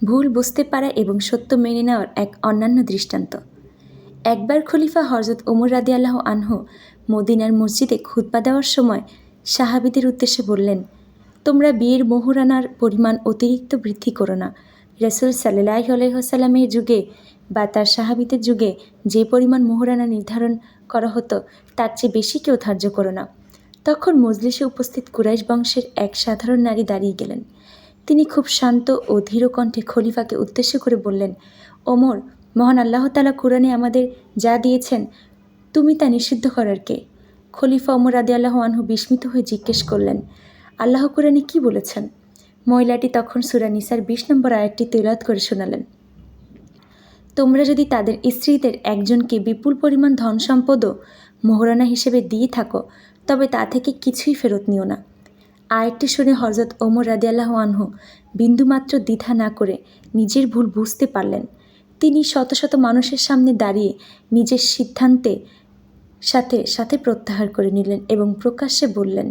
ভুল বুঝতে পারা এবং সত্য মেনে নেওয়ার এক অন্যান্য দৃষ্টান্ত। একবার খলিফা হযরত ওমর রাদিয়াল্লাহু আনহু মদিনার মসজিদে খুতবা দেওয়ার সময় সাহাবীদের উদ্দেশ্যে বললেন, তোমরা বিয়ের মোহরানার পরিমাণ অতিরিক্ত বৃদ্ধি করো না। রাসূল সাল্লাল্লাহু আলাইহি ওয়াসাল্লামের যুগে বা তার সাহাবীদের যুগে যে পরিমাণ মোহরানা নির্ধারণ করা হতো তার চেয়ে বেশি কেউ ধার্য করো না। তখন মজলিসে উপস্থিত কুরাইশ বংশের এক সাধারণ নারী দাঁড়িয়ে গেলেন। তিনি খুব শান্ত ও ধীর কণ্ঠে খলিফাকে উদ্দেশ্য করে বললেন, ওমর, মহান আল্লাহ তাআলা কুরআনে আমাদের যা দিয়েছেন তুমি তা নিষিদ্ধ করার কে? খলিফা ওমর রাদিয়াল্লাহু আনহু বিস্মিত হয়ে জিজ্ঞেস করলেন, আল্লাহ কুরআনে কি বলেছেন? মহিলাটি তখন সূরা নিসার 20 নম্বর আয়াতটি তেলাওয়াত করে শোনালেন, তোমরা যদি তাদের স্ত্রীদের একজনকে বিপুল পরিমাণ ধন সম্পদও মোহরানা হিসেবে দিয়ে থাকো তবে তা থেকে কিছুই ফেরত নিও না। আয়াতটি শুনে হযরত ওমর রাদিয়াল্লাহু আনহু বিন্দুমাত্র দ্বিধা না করে নিজের ভুল বুঝতে পারলেন। তিনি শত শত মানুষের সামনে দাঁড়িয়ে নিজের সিদ্ধান্তে সাথে সাথে প্রত্যাহার করে নিলেন এবং প্রকাশ্যে বললেন,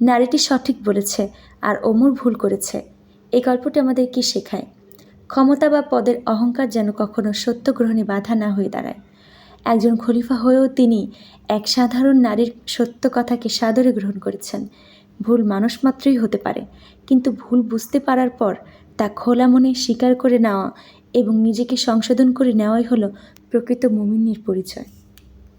নারীটি সঠিক বলেছে আর ওমর ভুল করেছে। এই গল্পটি আমাদের কি শেখায়? ক্ষমতা বা পদের অহংকার যেন কখনো সত্য গ্রহণে বাধা না হয়ে দাঁড়ায়। একজন খলিফা হয়েও তিনি এক সাধারণ নারীর সত্য কথাকে সাদরে গ্রহণ করেছেন। ভুল মানুষ মাত্রই হতে পারে, কিন্তু ভুল বুঝতে পারার পর তা খোলা মনে স্বীকার করে নেওয়া এবং নিজেকে সংশোধন করে নেওয়াই হলো প্রকৃত মুমিনের পরিচয়।